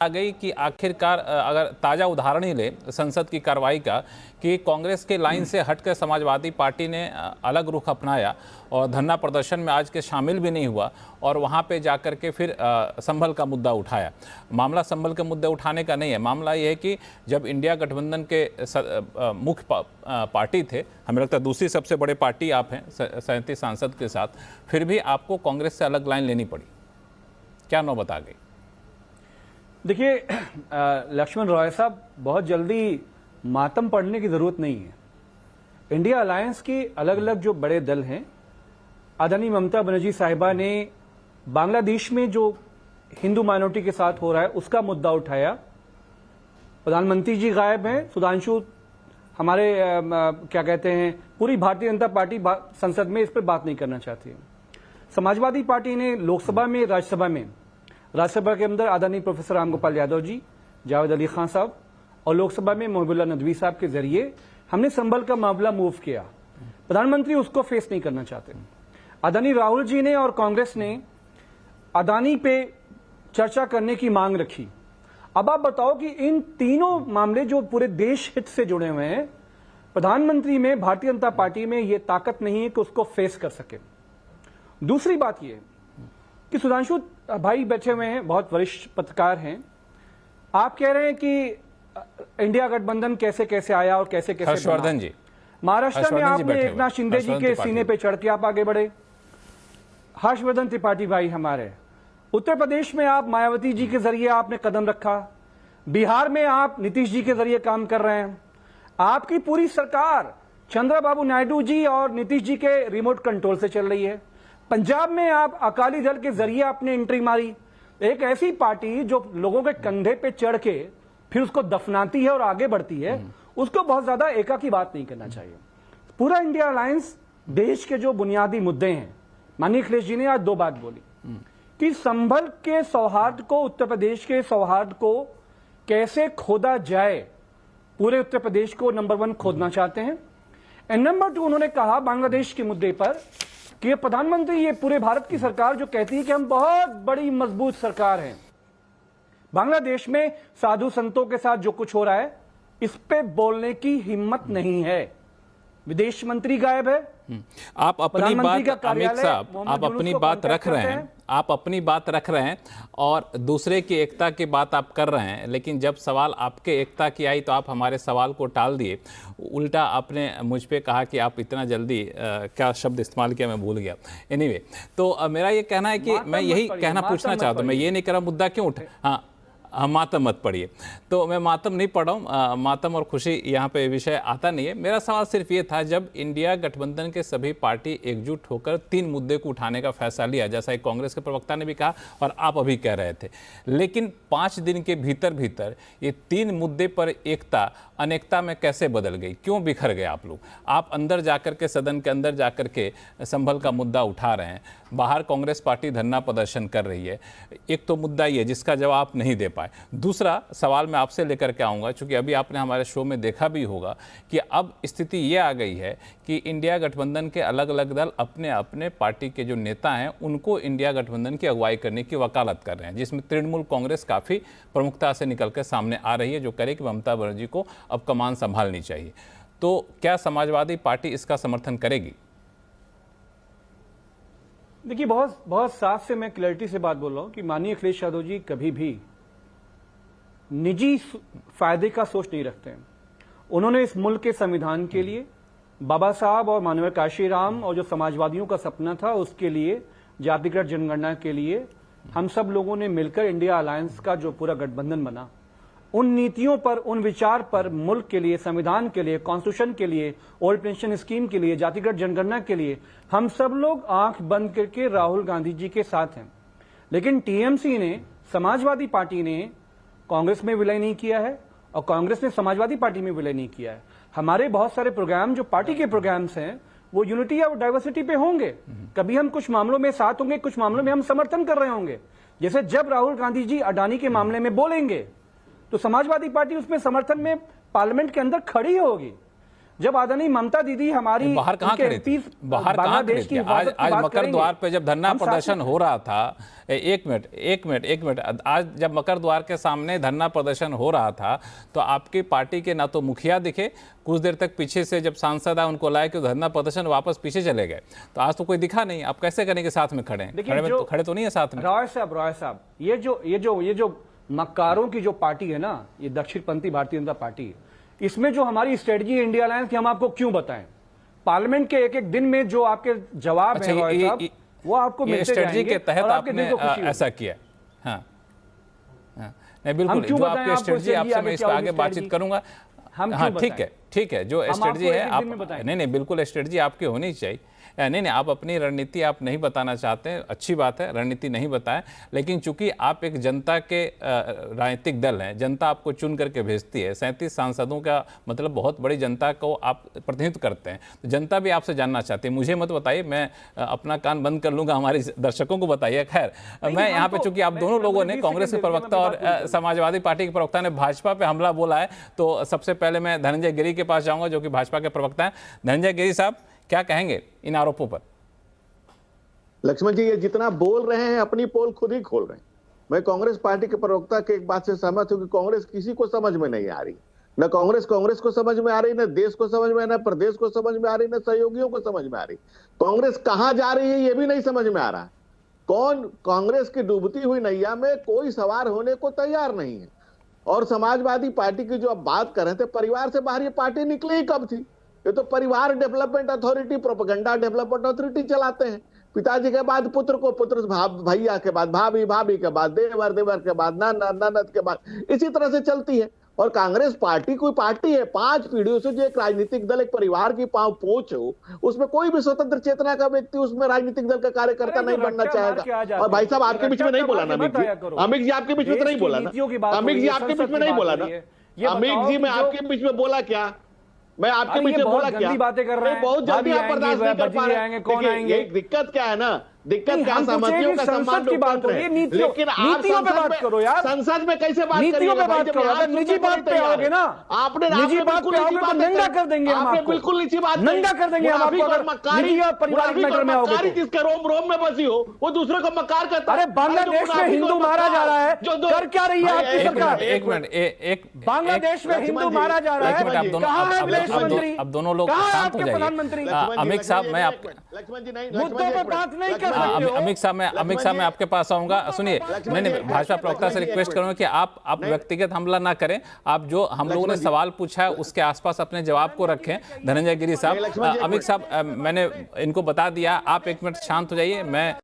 आ गई कि आखिरकार अगर ताज़ा उदाहरण ही ले संसद की कार्रवाई का कि कांग्रेस के लाइन से हटकर समाजवादी पार्टी ने अलग रुख अपनाया और धरना प्रदर्शन में आज के शामिल भी नहीं हुआ और वहां पे जाकर के फिर संभल का मुद्दा उठाया। मामला संभल के मुद्दे उठाने का नहीं है, मामला ये है कि जब इंडिया गठबंधन के मुख्य पार्टी थे, हमें लगता है दूसरी सबसे बड़े पार्टी आप हैं 37 सांसद के साथ, फिर भी आपको कांग्रेस से अलग लाइन लेनी पड़ी, क्या नौबत आ गई? देखिए लक्ष्मण रॉय साहब, बहुत जल्दी मातम पड़ने की जरूरत नहीं है। इंडिया अलायंस के अलग अलग जो बड़े दल हैं, आदरणीय ममता बनर्जी साहिबा ने बांग्लादेश में जो हिंदू माइनॉरिटी के साथ हो रहा है उसका मुद्दा उठाया। प्रधानमंत्री जी गायब हैं, सुधांशु हमारे क्या कहते हैं, पूरी भारतीय जनता पार्टी संसद में इस पर बात नहीं करना चाहती है। समाजवादी पार्टी ने लोकसभा में, राज्यसभा के अंदर आदरणीय प्रोफेसर राम गोपाल यादव जी, जावेद अली खान साहब और लोकसभा में मोहबुल्ला नदवी साहब के जरिए हमने संभल का मामला मूव किया। प्रधानमंत्री उसको फेस नहीं करना चाहते। आदरणीय राहुल जी ने और कांग्रेस ने अदानी पे चर्चा करने की मांग रखी। अब आप बताओ कि इन तीनों मामले जो पूरे देश हित से जुड़े हुए हैं, प्रधानमंत्री में, भारतीय जनता पार्टी में यह ताकत नहीं है कि उसको फेस कर सके। दूसरी बात यह कि सुधांशु भाई बैठे हुए हैं, बहुत वरिष्ठ पत्रकार हैं, आप कह रहे हैं कि इंडिया गठबंधन कैसे कैसे आया और कैसे कैसे हर्षवर्धन जी, महाराष्ट्र में आपने एकनाथ शिंदे जी के सीने पे चढ़ के आप आगे बढ़े। हर्षवर्धन त्रिपाठी भाई हमारे, उत्तर प्रदेश में आप मायावती जी के जरिए आपने कदम रखा, बिहार में आप नीतीश जी के जरिए काम कर रहे हैं। आपकी पूरी सरकार चंद्रबाबू नायडू जी और नीतीश जी के रिमोट कंट्रोल से चल रही है। पंजाब में आप अकाली दल के जरिए आपने एंट्री मारी, एक ऐसी पार्टी जो लोगों के कंधे पे चढ़ के फिर उसको दफनाती है और आगे बढ़ती है, उसको बहुत ज्यादा एकाकी बात नहीं करना चाहिए। पूरा इंडिया अलायंस देश के जो बुनियादी मुद्दे हैं, माननीय अखिलेश जी ने आज दो बात बोली कि संभल के सौहार्द को, उत्तर प्रदेश के सौहार्द को कैसे खोदा जाए, पूरे उत्तर प्रदेश को नंबर 1 खोदना चाहते हैं। एंड नंबर 2 उन्होंने कहा बांग्लादेश के मुद्दे पर कि ये प्रधानमंत्री, ये पूरे भारत की सरकार जो कहती है कि हम बहुत बड़ी मजबूत सरकार हैं, बांग्लादेश में साधु संतों के साथ जो कुछ हो रहा है इस पे बोलने की हिम्मत नहीं है। विदेश मंत्री गायब है। आप अपनी बात, अमित साहब, आप अपनी बात रख रहे हैं, आप अपनी बात रख रहे हैं और दूसरे की एकता की बात आप कर रहे हैं, लेकिन जब सवाल आपके एकता की आई तो आप हमारे सवाल को टाल दिए। उल्टा आपने मुझ पे कहा कि आप इतना जल्दी क्या शब्द इस्तेमाल किया मैं भूल गया। एनीवे, तो मेरा ये कहना है कि मैं यही कहना पूछना चाहता हूँ, मैं ये नहीं कर रहा मुद्दा क्यों उठा। हाँ, मातम मत पढ़िए, तो मैं मातम नहीं पढ़ रहा हूँ, मातम और खुशी यहाँ पे विषय आता नहीं है। मेरा सवाल सिर्फ ये था, जब इंडिया गठबंधन के सभी पार्टी एकजुट होकर 3 मुद्दे को उठाने का फैसला लिया, जैसा एक कांग्रेस के प्रवक्ता ने भी कहा और आप अभी कह रहे थे, लेकिन 5 दिन के भीतर भीतर ये 3 मुद्दे पर एकता अनेकता में कैसे बदल गई? क्यों बिखर गए आप लोग? आप अंदर जाकर के, सदन के अंदर जाकर के संभल का मुद्दा उठा रहे हैं, बाहर कांग्रेस पार्टी धरना प्रदर्शन कर रही है। एक तो मुद्दा ये जिसका जवाब नहीं दे पाए। दूसरा सवाल मैं आपसे लेकर के आऊँगा, चूँकि अभी आपने हमारे शो में देखा भी होगा कि अब स्थिति ये आ गई है कि इंडिया गठबंधन के अलग अलग दल अपने अपने पार्टी के जो नेता हैं उनको इंडिया गठबंधन की अगुवाई करने की वकालत कर रहे हैं, जिसमें तृणमूल कांग्रेस काफ़ी प्रमुखता से निकल कर सामने आ रही है, जो करे कि ममता बनर्जी को अब कमान संभालनी चाहिए। तो क्या समाजवादी पार्टी इसका समर्थन करेगी? देखिए, बहुत साफ से मैं क्लैरिटी से बात बोल रहा हूं कि माननीय अखिलेश यादव जी कभी भी निजी फायदे का सोच नहीं रखते हैं। उन्होंने इस मुल्क के संविधान के लिए, बाबा साहब और माननीय काशीराम और जो समाजवादियों का सपना था उसके लिए, जातिगत जनगणना के लिए हम सब लोगों ने मिलकर इंडिया अलायंस का जो पूरा गठबंधन बना, उन नीतियों पर, उन विचार पर, मुल्क के लिए, संविधान के लिए, कॉन्स्टिट्यूशन के लिए, ओल्ड पेंशन स्कीम के लिए, जातिगत जनगणना के लिए हम सब लोग आंख बंद करके राहुल गांधी जी के साथ हैं। लेकिन टीएमसी ने, समाजवादी पार्टी ने कांग्रेस में विलय नहीं किया है और कांग्रेस ने समाजवादी पार्टी में विलय नहीं किया है। हमारे बहुत सारे प्रोग्राम जो पार्टी के प्रोग्राम्स हैं वो यूनिटी और डाइवर्सिटी पे होंगे। कभी हम कुछ मामलों में साथ होंगे, कुछ मामलों में हम समर्थन कर रहे होंगे। जैसे जब राहुल गांधी जी अडानी के मामले में बोलेंगे तो समाजवादी पार्टी उसमें समर्थन में पार्लियामेंट के अंदर खड़ी होगी। जब आदरणीय ममता दीदी हमारी बाहर कहाँ खड़े थे? बाहर कहाँ खड़े थे? आज मकर द्वार पे जब धरना प्रदर्शन हो रहा था, एक मिनट, आज जब मकर द्वार के सामने धरना प्रदर्शन हो रहा था तो आपकी पार्टी के ना तो मुखिया दिखे, कुछ देर तक पीछे से जब सांसद आए उनको लाए कि धरना प्रदर्शन वापस पीछे चले गए, तो आज तो कोई दिखा नहीं। आप कैसे करेंगे साथ में खड़े हैं? खड़े तो नहीं है साथ में। रॉय साहब, ये जो मक्कारों की जो पार्टी है ना, ये दक्षिणपंथी भारतीय जनता पार्टी है, इसमें जो हमारी स्ट्रेटजी इंडिया अलायंस की हम आपको क्यों बताएं? पार्लियामेंट के एक दिन में जो आपके जवाब है रॉय साहब, वो आपको मिलते स्ट्रेटजी के तहत और आपके आपने दिल को खुशी ऐसा किया। हाँ, नहीं बिल्कुल, जो आपकी स्ट्रेटजी आपसे मैं इस पर आगे बातचीत करूंगा। हाँ ठीक है, जो स्ट्रेटजी है आप, नहीं बिल्कुल स्ट्रेटजी आपकी होनी चाहिए। नहीं आप अपनी रणनीति आप नहीं बताना चाहते हैं, अच्छी बात है, रणनीति नहीं बताएं, लेकिन चूंकि आप एक जनता के राजनीतिक दल हैं, जनता आपको चुन करके भेजती है, 37 सांसदों का मतलब बहुत बड़ी जनता को आप प्रतिनिधित्व करते हैं, तो जनता भी आपसे जानना चाहती है। मुझे मत बताइए, मैं अपना कान बंद कर लूंगा, हमारे दर्शकों को बताइए। खैर, मैं यहाँ पे चूंकि आप दोनों लोगों ने, कांग्रेस के प्रवक्ता और समाजवादी पार्टी के प्रवक्ता ने भाजपा पे हमला बोला है, तो सबसे पहले मैं धनंजय गिरी के पास जाऊंगा जो कि भाजपा के प्रवक्ता हैं। धनंजय गिरी साहब, क्या कहेंगे इन आरोपों पर? लक्ष्मण जी, ये जितना बोल रहे हैं अपनी पोल खुद ही खोल रहे हैं। मैं कांग्रेस पार्टी के प्रवक्ता के एक बात से सहमत हूं कि कांग्रेस किसी को समझ में नहीं आ रही। न कांग्रेस को समझ में आ रही, न देश को समझ में, न प्रदेश को समझ में आ रही, न सहयोगियों को समझ में आ रही। कांग्रेस कहां जा रही है ये भी नहीं समझ में आ रहा। कौन कांग्रेस की डूबती हुई नैया में कोई सवार होने को तैयार नहीं है। और समाजवादी पार्टी की जो आप बात कर रहे थे, परिवार से बाहर ये पार्टी निकली ही कब थी? ये तो परिवार development authority, propaganda development authority चलाते हैं। पिताजी के बाद पुत्र को, पुत्र भैया के बाद भाभी, भाभी के बाद देवर, देवर के बाद ननद के बाद, इसी तरह से चलती है। और कांग्रेस पार्टी कोई पार्टी है, 5 पीढ़ियों से जो एक राजनीतिक दल, एक परिवार की पांव पोंछ हो, उसमें कोई भी स्वतंत्र चेतना का व्यक्ति उसमें राजनीतिक दल का कार्यकर्ता नहीं बनना चाहेगा। और भाई साहब, आपके बीच में नहीं बोला ना अमित जी, आपके बीच में तो नहीं बोला ना अमित जी, आपके बीच में नहीं बोला ना अमित जी, मैं आपके बीच में बोला क्या? मैं आपके पीछे बोला क्या? बातें कर रहे हैं, बहुत जल्दी आप बर्दाश्त नहीं कर पा रहे हैं। कौन आएंगे? एक दिक्कत क्या है ना, दिक्कत क्या, सहमतियों का सम्मान की बात हो रही है, लेकिन आप नीतियों पे बात करो यार। संसद में कैसे बात नीतियों पे बात करो? अगर निजी बात पे आओगे ना, आपने निजी बात पे आओगे तो नंगा कर देंगे हम आपको, बिल्कुल निजी बात नंगा कर देंगे हम आपको अगर निजी और पारिवारिक मैटर में आओगे तो। जिसके रोम रोम में बसी हो वो दूसरे को मकार करता है। अरे बांग्लादेश में हिंदू मारा जा रहा है, कर क्या रही है आपकी सरकार? एक मिनट, बांग्लादेश में हिंदू मारा जा रहा है, कहाँ है विदेश मंत्री? अब दोनों लोग कहाँ है शांत आपके हो जाइए। प्रधानमंत्री? अमित साहब, मैं आप लक्ष्मण जी नहीं, मुद्दों पे बात नहीं कर सकते हो। अमित साहब मैं आपके पास आऊंगा। सुनिए, मैंने भाजपा प्रवक्ता से रिक्वेस्ट करूंगा कि आप व्यक्तिगत हमला ना करें, आप जो हम लोगों ने सवाल पूछा है उसके आसपास अपने जवाब को रखें। धनंजय गिरी साहब, अमित साहब, मैंने इनको बता दिया, आप 1 मिनट शांत हो जाइए। मैं